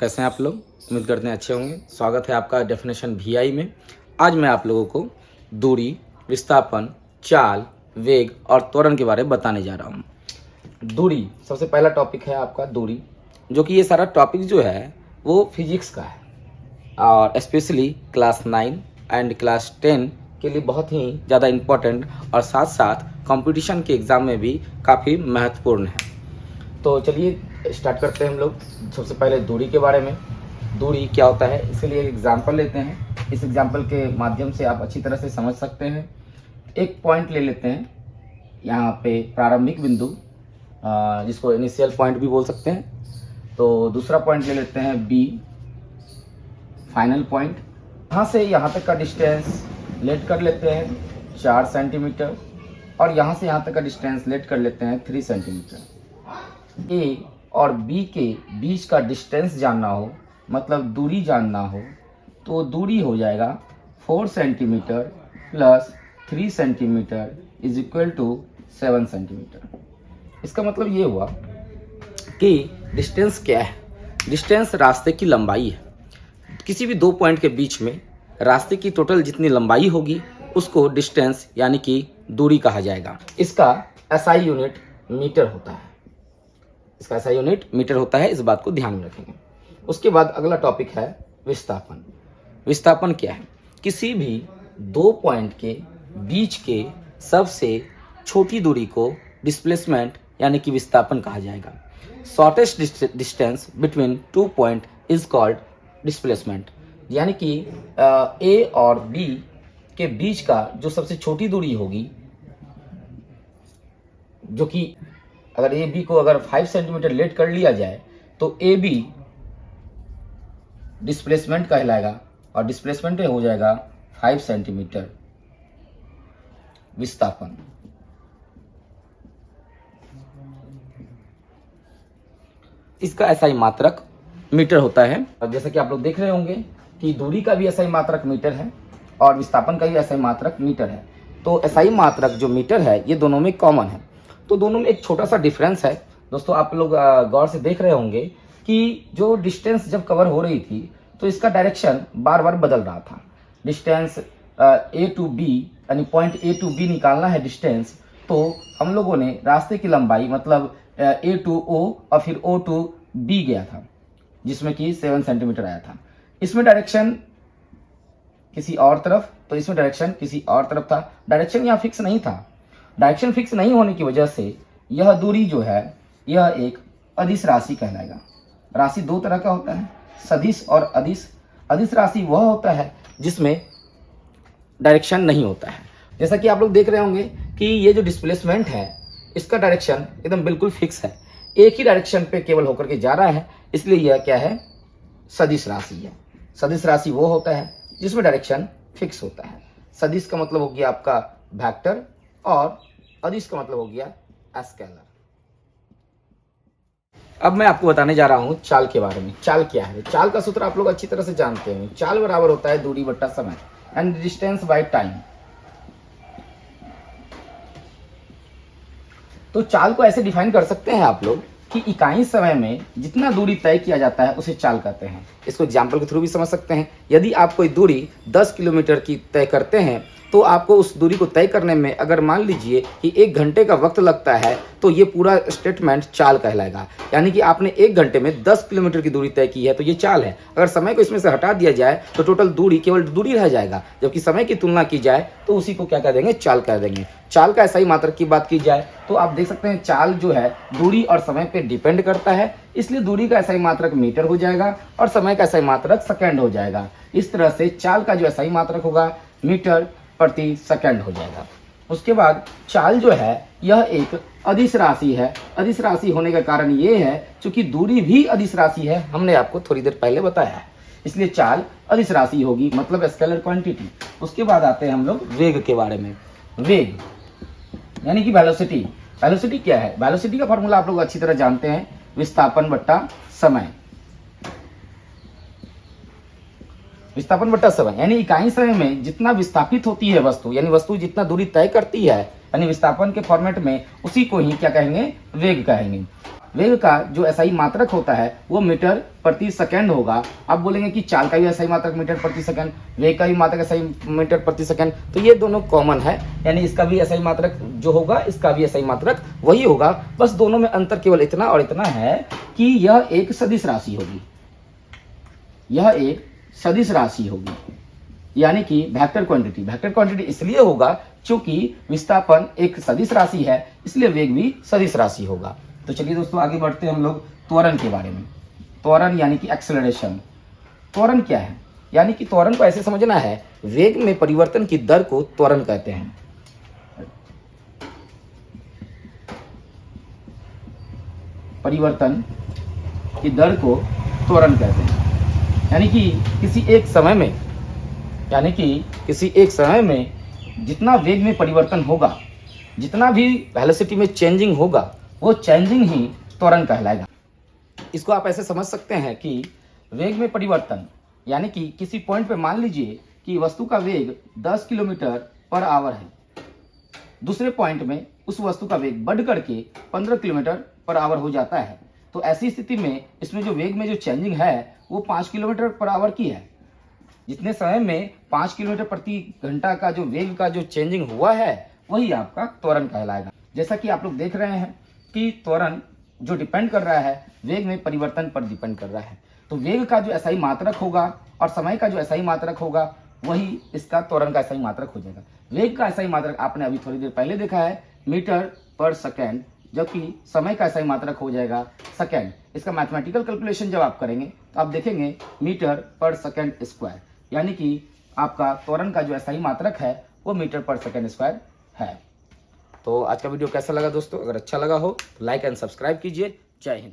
कैसे हैं आप लोग? उम्मीद करते हैं अच्छे होंगे। स्वागत है आपका डेफिनेशन वीआई में। आज मैं आप लोगों को दूरी, विस्थापन, चाल, वेग और त्वरण के बारे में बताने जा रहा हूँ। दूरी सबसे पहला टॉपिक है आपका दूरी, जो कि ये सारा टॉपिक जो है वो फिजिक्स का है और स्पेशली क्लास 9 एंड क्लास 10 के लिए बहुत ही ज़्यादा इम्पोर्टेंट और साथ साथ कंपटीशन के एग्ज़ाम में भी काफ़ी महत्वपूर्ण है। तो चलिए स्टार्ट करते हैं हम लोग। सबसे पहले दूरी के बारे में। दूरी क्या होता है, इसके लिए एक एग्जाम्पल लेते हैं। इस एग्जाम्पल के माध्यम से आप अच्छी तरह से समझ सकते हैं। एक पॉइंट ले लेते हैं, यहाँ पे प्रारंभिक बिंदु, जिसको इनिशियल पॉइंट भी बोल सकते हैं। तो दूसरा पॉइंट ले लेते हैं बी, फाइनल पॉइंट। यहाँ से यहाँ तक का डिस्टेंस लेट कर लेते हैं 4 सेंटीमीटर और यहाँ से यहाँ तक का डिस्टेंस लेट कर लेते हैं 3 सेंटीमीटर। ए और बी के बीच का डिस्टेंस जानना हो, मतलब दूरी जानना हो, तो दूरी हो जाएगा 4 centimetre plus 3 centimetre is equal to 7 centimetre. इसका मतलब ये हुआ कि डिस्टेंस क्या है? डिस्टेंस रास्ते की लंबाई है। किसी भी दो पॉइंट के बीच में रास्ते की टोटल जितनी लंबाई होगी उसको डिस्टेंस यानी कि दूरी कहा जाएगा। इसका एसआई यूनिट मीटर होता है। इसका ऐसा यूनिट मीटर होता है, इस बात को ध्यान में रखेंगे। उसके बाद अगला टॉपिक है विस्थापन। विस्थापन क्या है? किसी भी दो पॉइंट के बीच के सबसे छोटी दूरी को डिस्प्लेसमेंट यानी कि विस्थापन कहा जाएगा। Shortest distance between two point is called displacement, यानी कि ए और बी के बीच का जो सबसे छोटी दूरी होगी, जो कि अगर ए बी को अगर 5 सेंटीमीटर लेट कर लिया जाए तो ए बी डिस्प्लेसमेंट कहलाएगा और डिस्प्लेसमेंट हो जाएगा 5 सेंटीमीटर विस्थापन। इसका एसआई मात्रक मीटर होता है। और जैसा कि आप लोग देख रहे होंगे कि दूरी का भी एसआई मात्रक मीटर है और विस्थापन का भी एसआई मात्रक मीटर है। तो एसआई मात्रक जो मीटर है ये दोनों में कॉमन है। तो दोनों में एक छोटा सा डिफरेंस है। दोस्तों आप लोग गौर से देख रहे होंगे कि जो डिस्टेंस जब कवर हो रही थी तो इसका डायरेक्शन बार बार बदल रहा था। डिस्टेंस ए टू बी यानी पॉइंट ए टू बी निकालना है डिस्टेंस, तो हम लोगों ने रास्ते की लंबाई मतलब ए टू ओ और फिर ओ टू बी गया था, जिसमें कि 7 सेंटीमीटर आया था। इसमें डायरेक्शन किसी और तरफ, तो इसमें डायरेक्शन किसी और तरफ था। डायरेक्शन यहाँ फिक्स नहीं था। डायरेक्शन फिक्स नहीं होने की वजह से यह दूरी जो है यह एक अदिश राशि कहलाएगा। राशि दो तरह का होता है, सदिश और अदिश। अदिश राशि वह होता है जिसमें डायरेक्शन नहीं होता है। जैसा कि आप लोग देख रहे होंगे कि ये जो डिस्प्लेसमेंट है इसका डायरेक्शन एकदम बिल्कुल फिक्स है, एक ही डायरेक्शन पे केवल होकर के जा रहा है, इसलिए यह क्या है? सदिश राशि है। सदिश राशि वो होता है जिसमें डायरेक्शन फिक्स होता है। सदिश का मतलब हो गया आपका वेक्टर और अदिश का मतलब हो गया स्केलर। अब मैं आपको बताने जा रहा हूं चाल के बारे में। चाल क्या है? चाल का सूत्र आप लोग अच्छी तरह से जानते हैं। चाल बराबर होता है दूरी बट्टा समय एंड डिस्टेंस बाय टाइम। तो चाल को ऐसे डिफाइन कर सकते हैं आप लोग कि इकाई समय में जितना दूरी तय किया जाता है उसे चाल कहते हैं। इसको एग्जाम्पल के थ्रू भी समझ सकते हैं। यदि आप कोई दूरी 10 किलोमीटर की तय करते हैं तो आपको उस दूरी को तय करने में अगर मान लीजिए कि 1 घंटे का वक्त लगता है तो ये पूरा स्टेटमेंट चाल कहलाएगा। यानी कि आपने 1 घंटे में 10 किलोमीटर की दूरी तय की है तो ये चाल है। अगर समय को इसमें से हटा दिया जाए तो टोटल दूरी केवल दूरी रह जाएगा, जबकि समय की तुलना की जाए तो उसी को क्या कह देंगे? चाल कह देंगे। चाल का एसआई मात्रक की बात की जाए तो आप देख सकते हैं चाल जो है दूरी और समय पे डिपेंड करता है, इसलिए दूरी का एसआई मात्रक मीटर हो जाएगा और समय का एसआई मात्रक सेकंड हो जाएगा। इस तरह से चाल का जो एसआई मात्रक होगा मीटर प्रति सेकंड हो जाएगा। उसके बाद चाल जो है यह एक अदिश राशि है। अदिश राशि होने का कारण ये है क्योंकि दूरी भी अदिश राशि है, हमने आपको थोड़ी देर पहले बताया है, इसलिए चाल अदिश राशि होगी, मतलब स्केलर क्वांटिटी। उसके बाद आते हैं हम लोग वेग के बारे में। वेग यानी कि वेलोसिटी। वेलोसिटी क्या है? वेलोसिटी का फॉर्मूला आप लोग अच्छी तरह जानते हैं, विस्थापन बट्टा समय। विस्थापन बट्टा समय यानी इकाई समय में जितना विस्थापित होती है वस्तु, यानी वस्तु जितना दूरी तय करती है, यानी विस्थापन के फॉर्मेट में उसी को ही क्या कहेंगे, वेग कहेंगे। वेग का जो एसआई मात्रक होता है वो मीटर प्रति सेकंड होगा। आप बोलेंगे कि चाल का भी एसआई मात्रक मीटर प्रति सेकंड, वेग का भी मात्रक एसआई मीटर प्रति सेकंड, तो ये दोनों कॉमन है, यानी इसका भी एसआई मात्रक जो होगा इसका भी एसआई मात्रक वही होगा। बस दोनों में अंतर केवल इतना और इतना है कि यह एक सदिश राशि होगी, यह एक सदिश राशि होगी, यानी कि वेक्टर क्वांटिटी। वेक्टर क्वांटिटी इसलिए होगा क्योंकि विस्थापन एक सदिश राशि है, इसलिए वेग भी सदिश राशि होगा। तो चलिए दोस्तों आगे बढ़ते हैं हम लोग त्वरण के बारे में। त्वरण यानी कि एक्सेलरेशन। त्वरण क्या है, यानी कि त्वरण को ऐसे समझना है, वेग में परिवर्तन की दर को त्वरण कहते हैं। परिवर्तन की दर को त्वरण कहते हैं, यानी कि किसी एक समय में जितना वेग में परिवर्तन होगा, जितना भी वेलोसिटी में चेंजिंग होगा, वो चेंजिंग ही त्वरण कहलाएगा। इसको आप ऐसे समझ सकते हैं कि वेग में परिवर्तन, यानी कि किसी पॉइंट पे मान लीजिए कि वस्तु का वेग 10 किलोमीटर पर आवर है, दूसरे पॉइंट में उस वस्तु का वेग बढ़ करके 15 किलोमीटर पर आवर हो जाता है। तो ऐसी स्थिति में इसमें जो वेग में जो चेंजिंग है वो 5 किलोमीटर पर आवर की है। जितने समय में 5 किलोमीटर प्रति घंटा का जो वेग का जो चेंजिंग हुआ है वही आपका त्वरण कहलाएगा। जैसा कि आप लोग देख रहे हैं कि त्वरण जो डिपेंड कर रहा है वेग में परिवर्तन पर डिपेंड कर रहा है। तो वेग का जो एसआई मात्रक होगा और समय का जो एसआई मात्रक होगा वही इसका त्वरण का एसआई मात्रक हो जाएगा। वेग का एसआई मात्रक आपने अभी थोड़ी देर पहले देखा है मीटर पर सेकेंड, जबकि समय का एसआई मात्रक हो जाएगा सेकेंड। इसका मैथमेटिकल कैलकुलेशन जब आप करेंगे तो आप देखेंगे मीटर पर सेकेंड स्क्वायर, यानी कि आपका त्वरण का जो एसआई मात्रक है वो मीटर पर सेकेंड स्क्वायर है। तो आज का वीडियो कैसा लगा दोस्तों, अगर अच्छा लगा हो तो लाइक एंड सब्सक्राइब कीजिए। जय हिंद।